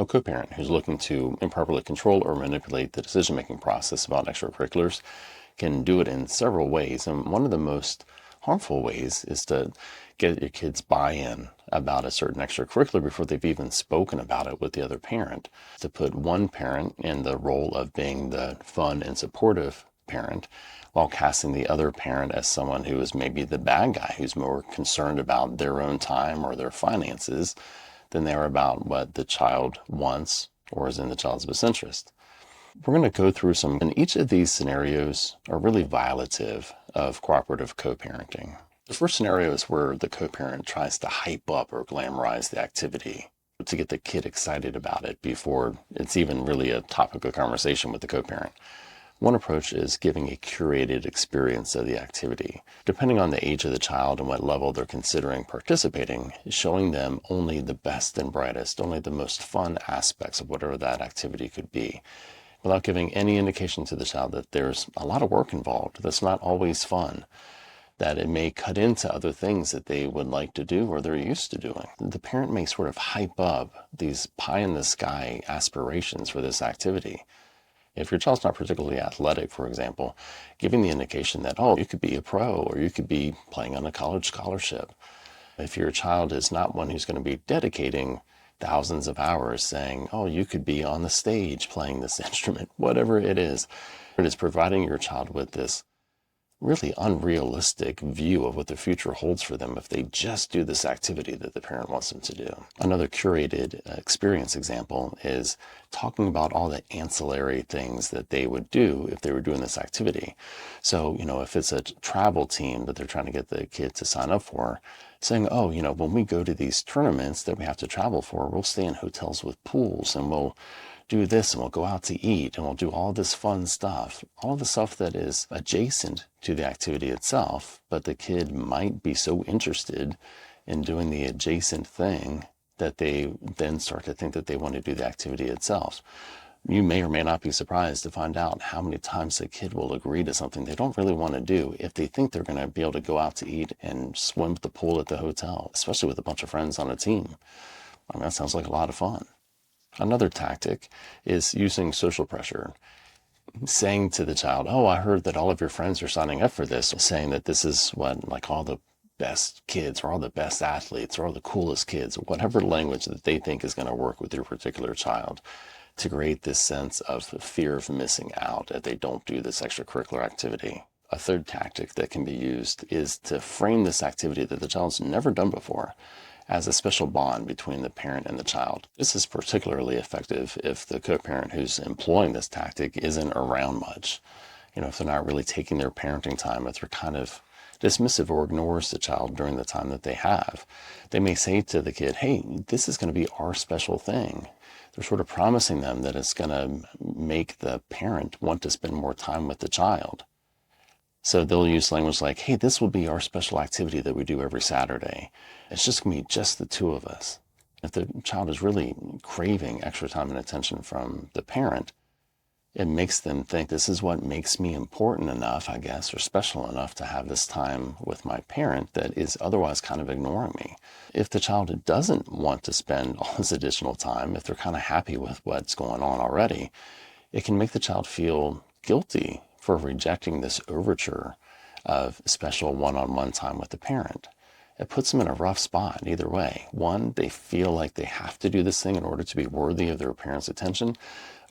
A co-parent who's looking to improperly control or manipulate the decision-making process about extracurriculars can do it in several ways. And one of the most harmful ways is to get your kids buy-in about a certain extracurricular before they've even spoken about it with the other parent. To put one parent in the role of being the fun and supportive parent while casting the other parent as someone who is maybe the bad guy, who's more concerned about their own time or their finances than they are about what the child wants or is in the child's best interest. We're going to go through some, and each of these scenarios are really violative of cooperative co-parenting. The first scenario is where the co-parent tries to hype up or glamorize the activity to get the kid excited about it before it's even really a topic of conversation with the co-parent. One approach is giving a curated experience of the activity. Depending on the age of the child and what level they're considering participating, showing them only the best and brightest, only the most fun aspects of whatever that activity could be, without giving any indication to the child that there's a lot of work involved, that's not always fun, that it may cut into other things that they would like to do or they're used to doing. The parent may sort of hype up these pie-in-the-sky aspirations for this activity. If your child's not particularly athletic, for example, giving the indication that, oh, you could be a pro or you could be playing on a college scholarship. If your child is not one who's going to be dedicating thousands of hours saying, oh, you could be on the stage playing this instrument, whatever it is providing your child with this really unrealistic view of what the future holds for them if they just do this activity that the parent wants them to do. Another curated experience example is talking about all the ancillary things that they would do if they were doing this activity. So, if it's a travel team that they're trying to get the kid to sign up for, saying, oh, when we go to these tournaments that we have to travel for, we'll stay in hotels with pools and we'll do this and we'll go out to eat and we'll do all this fun stuff, all the stuff that is adjacent to the activity itself, but the kid might be so interested in doing the adjacent thing that they then start to think that they want to do the activity itself. You may or may not be surprised to find out how many times a kid will agree to something they don't really want to do if they think they're going to be able to go out to eat and swim at the pool at the hotel, especially with a bunch of friends on a team. I mean, that sounds like a lot of fun. Another tactic is using social pressure, saying to the child, oh, I heard that all of your friends are signing up for this, saying that this is what, like, all the best kids or all the best athletes or all the coolest kids, whatever language that they think is going to work with your particular child, to create this sense of fear of missing out if they don't do this extracurricular activity. A third tactic that can be used is to frame this activity that the child's never done before as a special bond between the parent and the child. This is particularly effective if the co-parent who's employing this tactic isn't around much. If they're not really taking their parenting time, if they're kind of dismissive or ignores the child during the time that they have. They may say to the kid, hey, this is going to be our special thing. They're sort of promising them that it's going to make the parent want to spend more time with the child. So they'll use language like, hey, this will be our special activity that we do every Saturday. It's just going to be just the two of us. If the child is really craving extra time and attention from the parent, it makes them think this is what makes me important enough, I guess, or special enough to have this time with my parent that is otherwise kind of ignoring me. If the child doesn't want to spend all this additional time, if they're kind of happy with what's going on already, it can make the child feel guilty for rejecting this overture of special one-on-one time with the parent. It puts them in a rough spot either way. One, they feel like they have to do this thing in order to be worthy of their parent's attention.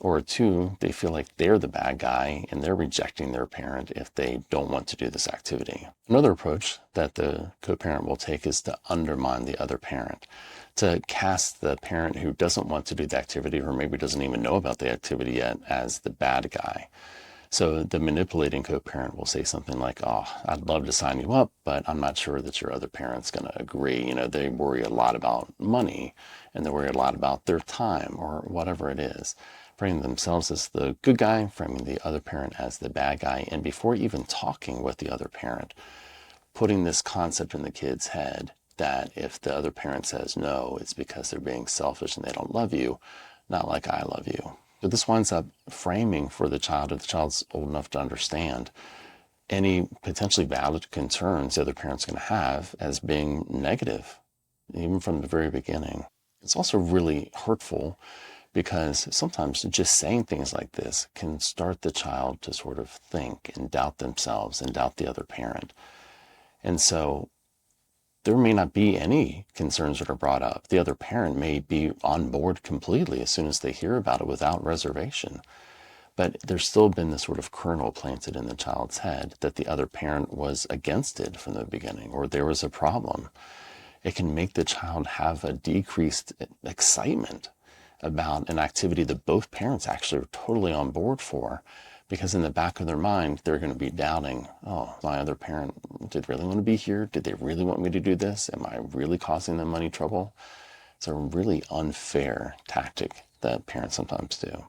Or two, they feel like they're the bad guy and they're rejecting their parent if they don't want to do this activity. Another approach that the co-parent will take is to undermine the other parent, to cast the parent who doesn't want to do the activity or maybe doesn't even know about the activity yet as the bad guy. So the manipulating co-parent will say something like, oh, I'd love to sign you up, but I'm not sure that your other parent's going to agree. They worry a lot about money and they worry a lot about their time or whatever it is. Framing themselves as the good guy, framing the other parent as the bad guy, and before even talking with the other parent, putting this concept in the kid's head that if the other parent says no, it's because they're being selfish and they don't love you, not like I love you. But this winds up framing for the child, if the child's old enough to understand, any potentially valid concerns the other parent's going to have as being negative, even from the very beginning. It's also really hurtful because sometimes just saying things like this can start the child to sort of think and doubt themselves and doubt the other parent. And so there may not be any concerns that are brought up. The other parent may be on board completely as soon as they hear about it without reservation. But there's still been this sort of kernel planted in the child's head that the other parent was against it from the beginning, or there was a problem. It can make the child have a decreased excitement about an activity that both parents actually are totally on board for, because in the back of their mind, they're going to be doubting, oh, my other parent did really want to be here? Did they really want me to do this? Am I really causing them money trouble? It's a really unfair tactic that parents sometimes do.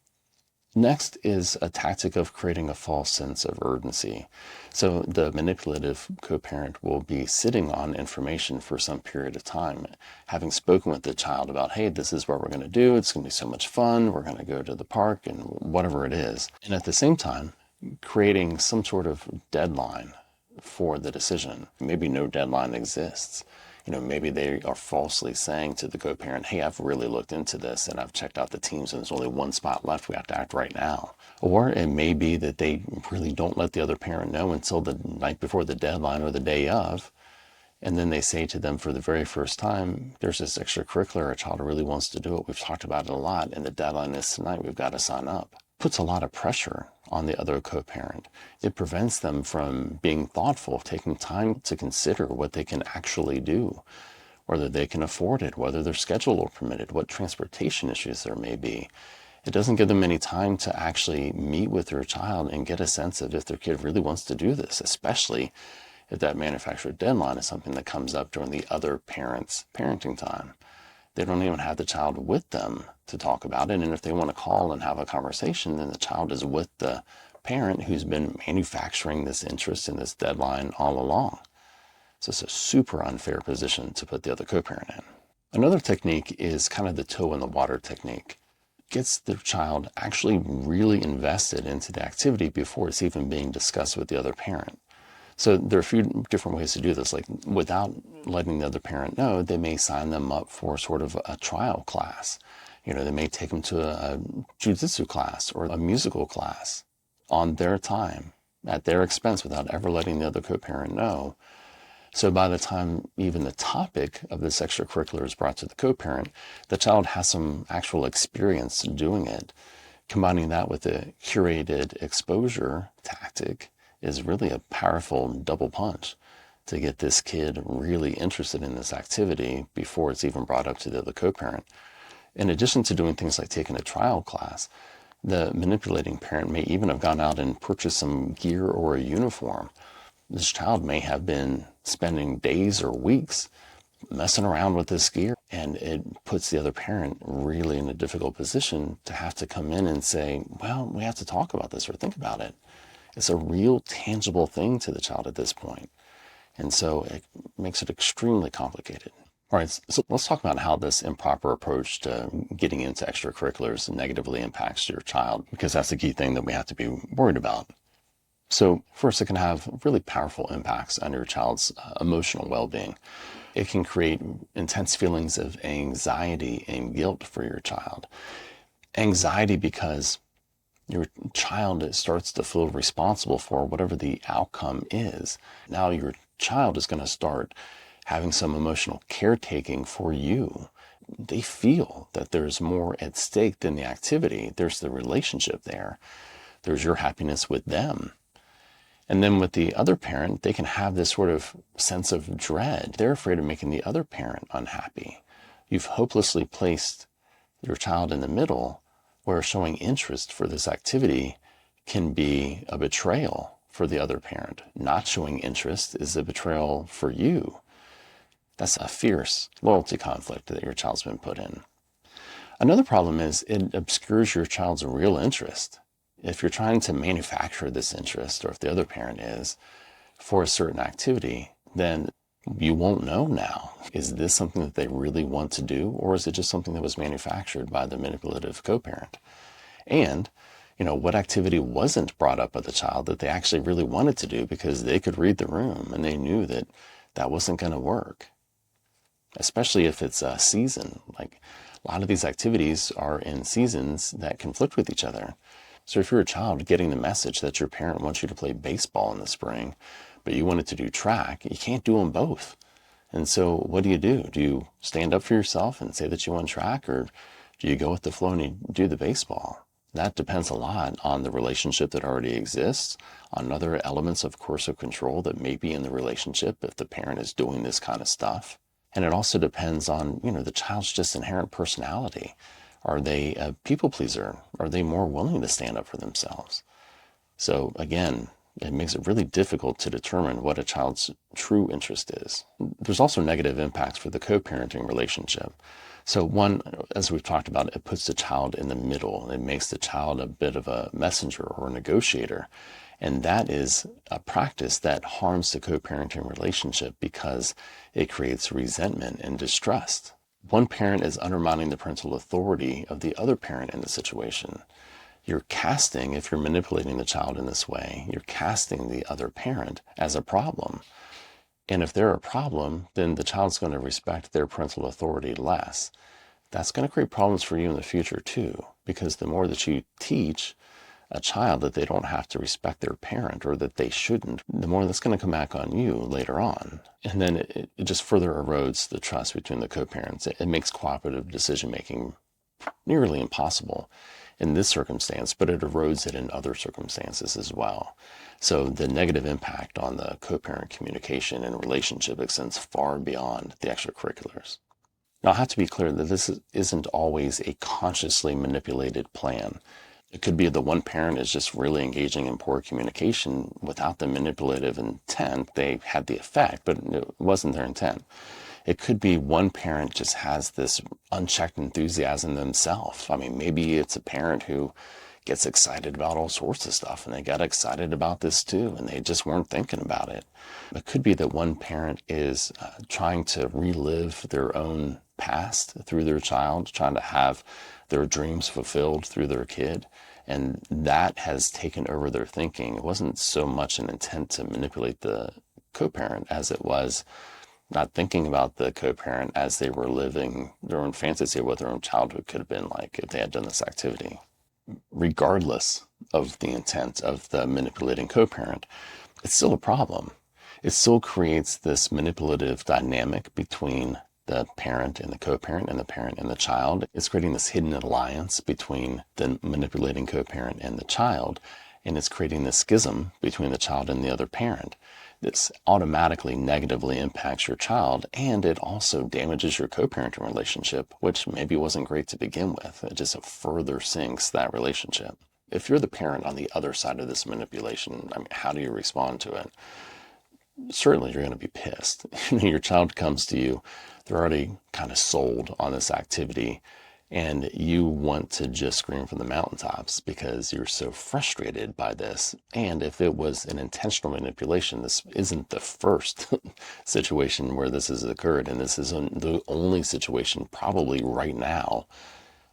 Next is a tactic of creating a false sense of urgency. So the manipulative co-parent will be sitting on information for some period of time, having spoken with the child about, hey, this is what we're going to do. It's going to be so much fun. We're going to go to the park and whatever it is. And at the same time, creating some sort of deadline for the decision. Maybe no deadline exists. Maybe they are falsely saying to the co-parent, hey, I've really looked into this and I've checked out the teams and there's only one spot left. We have to act right now. Or it may be that they really don't let the other parent know until the night before the deadline or the day of. And then they say to them for the very first time, there's this extracurricular, a child really wants to do it. We've talked about it a lot and the deadline is tonight. We've got to sign up. Puts a lot of pressure on the other co-parent. It prevents them from being thoughtful, taking time to consider what they can actually do, whether they can afford it, whether their schedule will permit it, what transportation issues there may be. It doesn't give them any time to actually meet with their child and get a sense of if their kid really wants to do this, especially if that manufactured deadline is something that comes up during the other parent's parenting time. They don't even have the child with them to talk about it. And if they want to call and have a conversation, then the child is with the parent who's been manufacturing this interest in this deadline all along. So it's a super unfair position to put the other co-parent in. Another technique is kind of the toe in the water technique. Gets the child actually really invested into the activity before it's even being discussed with the other parent. So there are a few different ways to do this. Like without letting the other parent know, they may sign them up for sort of a trial class. They may take them to a jujitsu class or a musical class on their time, at their expense, without ever letting the other co-parent know. So by the time even the topic of this extracurricular is brought to the co-parent, the child has some actual experience doing it. Combining that with a curated exposure tactic is really a powerful double punch to get this kid really interested in this activity before it's even brought up to the other co-parent. In addition to doing things like taking a trial class, the manipulating parent may even have gone out and purchased some gear or a uniform. This child may have been spending days or weeks messing around with this gear, and it puts the other parent really in a difficult position to have to come in and say, well, we have to talk about this or think about it. It's a real tangible thing to the child at this point. And so it makes it extremely complicated. All right, so let's talk about how this improper approach to getting into extracurriculars negatively impacts your child, because that's the key thing that we have to be worried about. So first, it can have really powerful impacts on your child's emotional well-being. It can create intense feelings of anxiety and guilt for your child. Anxiety because your child starts to feel responsible for whatever the outcome is. Now your child is going to start having some emotional caretaking for you. They feel that there's more at stake than the activity. There's the relationship there. There's your happiness with them. And then with the other parent, they can have this sort of sense of dread. They're afraid of making the other parent unhappy. You've hopelessly placed your child in the middle, where showing interest for this activity can be a betrayal for the other parent. Not showing interest is a betrayal for you. That's a fierce loyalty conflict that your child's been put in. Another problem is it obscures your child's real interest. If you're trying to manufacture this interest, or if the other parent is, for a certain activity, then you won't know now. Is this something that they really want to do, or is it just something that was manufactured by the manipulative co-parent? And, what activity wasn't brought up by the child that they actually really wanted to do because they could read the room and they knew that that wasn't going to work? Especially if it's a season, like A lot of these activities are in seasons that conflict with each other. So if you're a child getting the message that your parent wants you to play baseball in the spring, but you wanted to do track, you can't do them both. And so what do? Do you stand up for yourself and say that you want track, or do you go with the flow and you do the baseball? That depends a lot on the relationship that already exists, on other elements of coercive control that may be in the relationship if the parent is doing this kind of stuff. And it also depends on, the child's just inherent personality. Are they a people pleaser? Are they more willing to stand up for themselves? So again, it makes it really difficult to determine what a child's true interest is. There's also negative impacts for the co-parenting relationship. So one, as we've talked about, it puts the child in the middle. It makes the child a bit of a messenger or a negotiator. And that is a practice that harms the co-parenting relationship because it creates resentment and distrust. One parent is undermining the parental authority of the other parent in the situation. You're casting, if you're manipulating the child in this way, you're casting the other parent as a problem. And if they're a problem, then the child's going to respect their parental authority less. That's going to create problems for you in the future too, because the more that you teach a child that they don't have to respect their parent or that they shouldn't, the more that's going to come back on you later on. And then it just further erodes the trust between the co-parents. It makes cooperative decision-making nearly impossible in this circumstance, but it erodes it in other circumstances as well. So the negative impact on the co-parent communication and relationship extends far beyond the extracurriculars. Now, I have to be clear that this isn't always a consciously manipulated plan. It could be the one parent is just really engaging in poor communication without the manipulative intent. They had the effect, but it wasn't their intent. It could be one parent just has this unchecked enthusiasm themselves. I mean, maybe it's a parent who gets excited about all sorts of stuff, and they got excited about this too, and they just weren't thinking about it. It could be that one parent is trying to relive their own past through their child, trying to have their dreams fulfilled through their kid, and that has taken over their thinking. It wasn't so much an intent to manipulate the co-parent as it was not thinking about the co-parent as they were living their own fantasy of what their own childhood could have been like if they had done this activity. Regardless of the intent of the manipulating co-parent, it's still a problem. It still creates this manipulative dynamic between the parent and the co-parent and the parent and the child. It's creating this hidden alliance between the manipulating co-parent and the child, and it's creating this schism between the child and the other parent. This automatically negatively impacts your child, and it also damages your co-parenting relationship, which maybe wasn't great to begin with. It just further sinks that relationship. If you're the parent on the other side of this manipulation, I mean, how do you respond to it? Certainly you're going to be pissed. Your child comes to you, they're already kind of sold on this activity, and you want to just scream from the mountaintops because you're so frustrated by this. And if it was an intentional manipulation, this isn't the first situation where this has occurred, and this isn't the only situation probably right now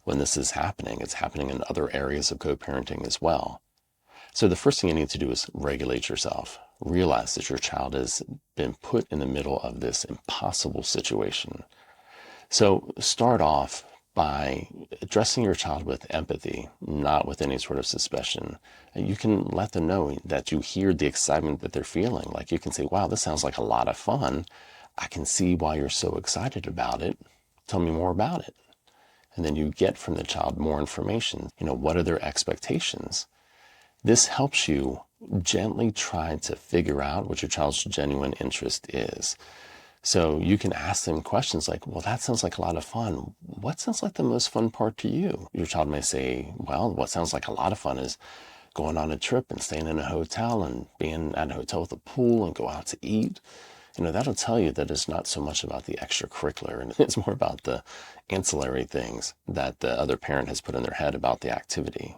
when this is happening. It's happening in other areas of co-parenting as well. So the first thing you need to do is regulate yourself. Realize that your child has been put in the middle of this impossible situation. So start off by addressing your child with empathy, not with any sort of suspicion. You can let them know that you hear the excitement that they're feeling. Like you can say, wow, this sounds like a lot of fun. I can see why you're so excited about it. Tell me more about it. And then you get from the child more information. What are their expectations? This helps you gently try to figure out what your child's genuine interest is. So you can ask them questions like, well, that sounds like a lot of fun. What sounds like the most fun part to you? Your child may say, well, what sounds like a lot of fun is going on a trip and staying in a hotel and being at a hotel with a pool and go out to eat. That'll tell you that it's not so much about the extracurricular, and it's more about the ancillary things that the other parent has put in their head about the activity.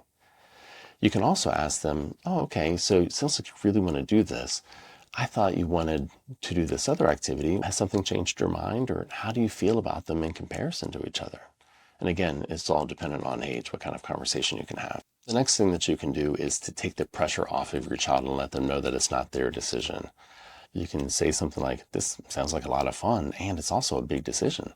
You can also ask them, oh, okay, so it sounds like you really want to do this. I thought you wanted to do this other activity. Has something changed your mind, or how do you feel about them in comparison to each other? And again, it's all dependent on age, what kind of conversation you can have. The next thing that you can do is to take the pressure off of your child and let them know that it's not their decision. You can say something like, this sounds like a lot of fun, and it's also a big decision.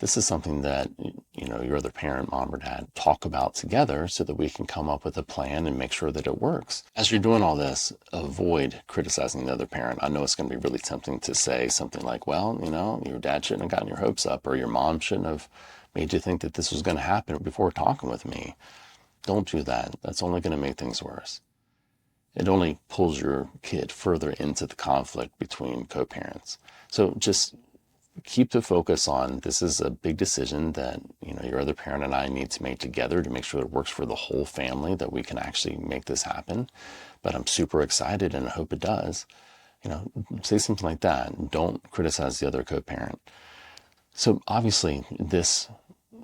This is something that, your other parent, mom or dad, talk about together so that we can come up with a plan and make sure that it works. As you're doing all this, avoid criticizing the other parent. I know it's going to be really tempting to say something like, well, your dad shouldn't have gotten your hopes up, or your mom shouldn't have made you think that this was going to happen before talking with me. Don't do that. That's only going to make things worse. It only pulls your kid further into the conflict between co-parents. So just keep the focus on, this is a big decision that your other parent and I need to make together to make sure it works for the whole family, that we can actually make this happen. But I'm super excited and I hope it does. Say something like that. Don't criticize the other co-parent. So obviously this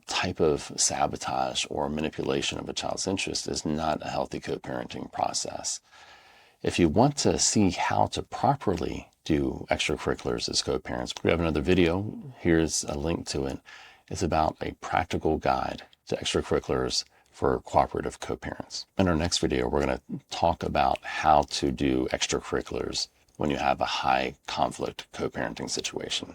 type of sabotage or manipulation of a child's interest is not a healthy co-parenting process. If you want to see how to properly do extracurriculars as co-parents, we have another video. Here's a link to it. It's about a practical guide to extracurriculars for cooperative co-parents. In our next video, we're going to talk about how to do extracurriculars when you have a high conflict co-parenting situation.